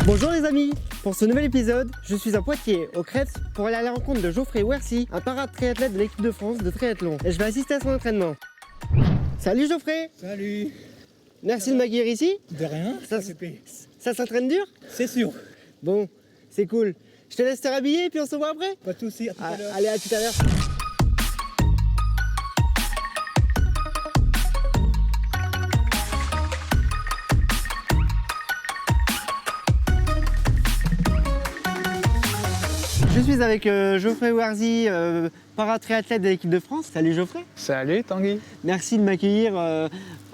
Bonjour les amis, pour ce nouvel épisode, je suis à Poitiers, au Krebs, pour aller à la rencontre de Geoffrey Wercy, un para-triathlète de l'équipe de France de triathlon. Et je vais assister à son entraînement. Salut Geoffrey! Salut! Merci de m'accueillir ici. De rien, Ça s'entraîne dur? c'est sûr. Bon, c'est cool. Je te laisse te rhabiller et puis on se voit après? Pas de soucis, à tout à l'heure. Allez, à tout à l'heure. Je suis avec Geoffrey Wercy, para-triathlète de l'équipe de France. Salut Geoffrey. Salut Tanguy. Merci de m'accueillir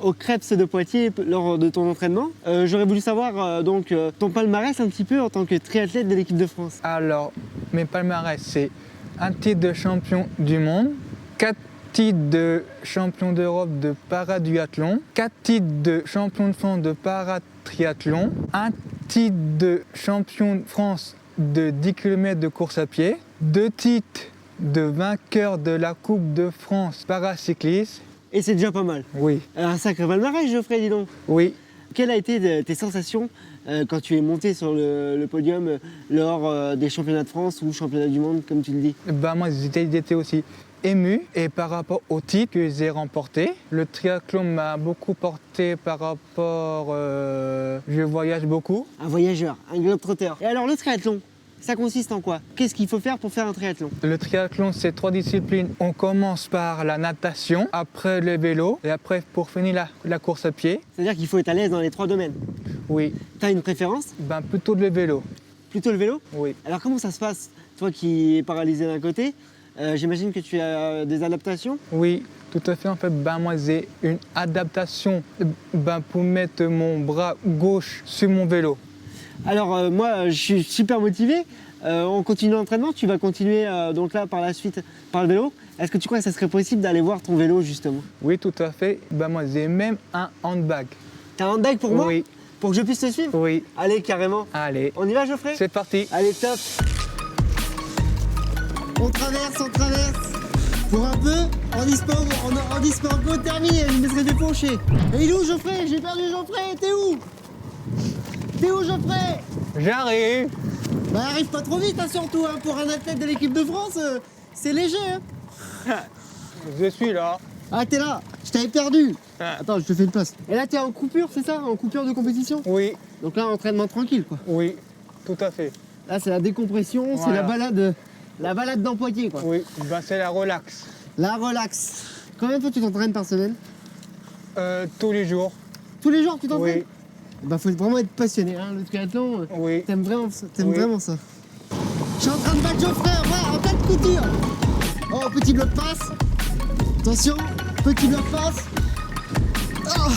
au Krebs de Poitiers lors de ton entraînement. J'aurais voulu savoir ton palmarès un petit peu en tant que triathlète de l'équipe de France. Alors, mes palmarès, c'est un titre de champion du monde, 4 titres de champion d'Europe de paraduathlon, 4 titres de champion de France de paratriathlon, un titre de champion de France de 10 km de course à pied, 2 titres de vainqueur de la Coupe de France paracycliste. Et c'est déjà pas mal. Oui, Un sacré palmarès Geoffrey, dis donc. oui. Quelles a été tes sensations quand tu es monté sur le podium lors des championnats de France ou championnats du monde, comme tu le dis? Moi, j'étais aussi ému, et par rapport au titre que j'ai remporté, le triathlon m'a beaucoup porté par rapport, je voyage beaucoup. Un voyageur, un globe-trotteur. Et alors le triathlon, ça consiste en quoi? Qu'est-ce qu'il faut faire pour faire un triathlon? Le triathlon, c'est 3 disciplines. On commence par la natation, après le vélo, et après pour finir la course à pied. C'est-à-dire qu'il faut être à l'aise dans les 3 domaines. Oui, T'as une préférence? plutôt le vélo. Plutôt le vélo? Oui. Alors comment ça se passe? Toi qui es paralysé d'un côté, j'imagine que tu as des adaptations? Oui, tout à fait. En fait, moi, j'ai une adaptation pour mettre mon bras gauche sur mon vélo. Alors moi je suis super motivé, on continue l'entraînement, tu vas continuer donc là par la suite par le vélo. Est-ce que tu crois que ça serait possible d'aller voir ton vélo justement? Oui, tout à fait. Moi, j'ai même un handbag. T'as un handbag pour moi? Oui, Pour que je puisse te suivre? oui. Allez carrément. Allez, On y va Geoffrey? c'est parti. Allez top. On traverse. Pour un peu, en e-sport terminé, je me serais dépenché. Et il est où Geoffrey? J'ai perdu Geoffrey, t'es où? T'es où Geoffrey? J'arrive. Bah arrive pas trop vite hein, surtout, hein, pour un athlète de l'équipe de France, c'est léger hein. Je suis là. Ah t'es là, je t'avais perdu. Attends, je te fais une place. Et là t'es en coupure, c'est ça? En coupure de compétition? Oui, Donc là entraînement tranquille quoi. oui, tout à fait. Là c'est la décompression, c'est Voilà. la balade dans Poitiers quoi. Oui, c'est la relax. La relax. Combien de fois tu t'entraînes par semaine? Tous les jours. Tous les jours tu t'entraînes? Oui, Bah faut vraiment être passionné, hein, le triathlon, oui. t'aimes vraiment ça. Oui. Vraiment ça. Je suis en train de battre Geoffrey, ouais, en cas de couture. Oh, petit bloc passe. Attention, petit bloc passe. Oh,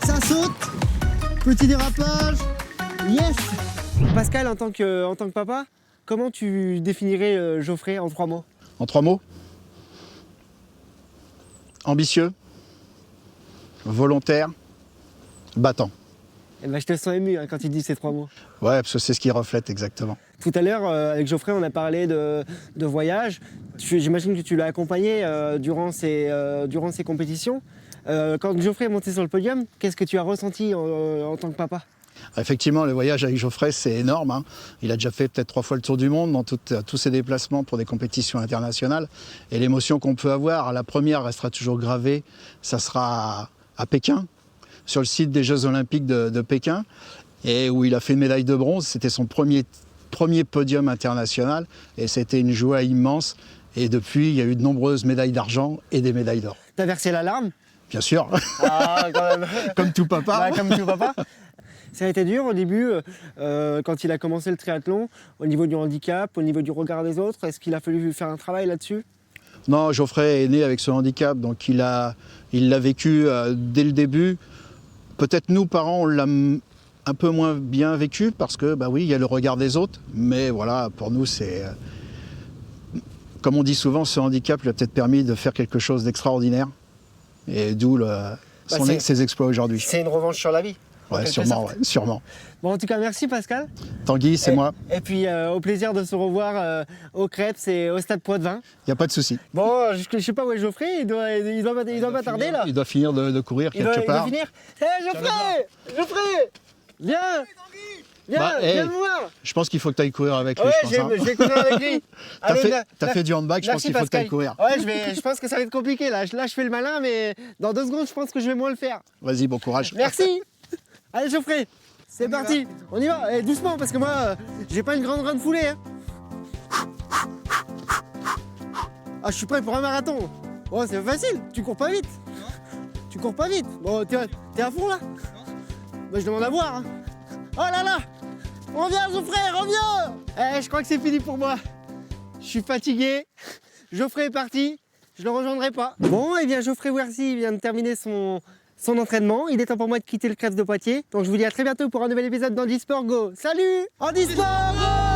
ça saute. Petit dérapage. Yes. Pascal, en tant que papa, comment tu définirais Geoffrey en 3 mots? En 3 mots? Ambitieux, volontaire, battant. Eh ben, je te sens ému hein, quand tu dis ces 3 mots. Ouais, parce que c'est ce qui reflète exactement. Tout à l'heure, avec Geoffrey, on a parlé de voyage. J'imagine que tu l'as accompagné durant ses compétitions. Quand Geoffrey est monté sur le podium, qu'est-ce que tu as ressenti en tant que papa? Effectivement, le voyage avec Geoffrey, c'est énorme, hein. Il a déjà fait peut-être 3 fois le tour du monde dans tous ses déplacements pour des compétitions internationales. Et l'émotion qu'on peut avoir, la première restera toujours gravée, ça sera à Pékin, sur le site des Jeux Olympiques de Pékin, et où il a fait une médaille de bronze. C'était son premier podium international, et c'était une joie immense. Et depuis, il y a eu de nombreuses médailles d'argent et des médailles d'or. T'as versé la larme? Bien sûr, Ah, quand même. comme tout papa. Bah, comme tout papa. Ça a été dur au début, quand il a commencé le triathlon, au niveau du handicap, au niveau du regard des autres. Est-ce qu'il a fallu faire un travail là-dessus? Non, Geoffrey est né avec ce handicap, donc il l'a vécu dès le début. Peut-être nous, parents, on l'a un peu moins bien vécu parce que, bah oui, il y a le regard des autres. Mais voilà, pour nous, c'est... comme on dit souvent, ce handicap lui a peut-être permis de faire quelque chose d'extraordinaire. Et d'où ses exploits aujourd'hui. C'est une revanche sur la vie. Ouais, sûrement, ouais, sûrement. Bon, en tout cas, merci Pascal. Tanguy, c'est moi. Et puis, au plaisir de se revoir au Krebs et au Stade Poitvin. Il n'y a pas de souci. Bon, je sais pas où est Geoffrey, il doit pas tarder là. Il doit finir de courir quelque Il doit part. finir. Hé Geoffrey! Geoffrey! Viens! Viens, Bah, viens hey, me voir. Je pense qu'il faut que tu ailles courir avec lui, Ouais, je pense. je vais courir avec lui. Allez, T'as fait du handbag, je pense merci, qu'il faut que tu Pascal. ailles courir. Ouais, je pense que ça va être compliqué là. Là, je fais le malin, mais dans 2 secondes, je pense que je vais moins le faire. Vas-y, bon courage. Merci. Allez, Geoffrey, c'est parti. On y va. Eh, doucement, parce que moi, j'ai pas une grande run foulée. Hein. Ah, je suis prêt pour un marathon. Oh, c'est facile. Tu cours pas vite. Tu cours pas vite. Bon, t'es à fond là. Bah, je demande à voir. Hein. Oh là là. Reviens, Geoffrey, reviens. Eh, je crois que c'est fini pour moi. Je suis fatigué. Geoffrey est parti. Je le rejoindrai pas. Bon, et bien Geoffrey Wercy vient de terminer son entraînement. Il est temps pour moi de quitter le Crest de Poitiers. Donc je vous dis à très bientôt pour un nouvel épisode d'Handisport Go. Salut, Handisport Go.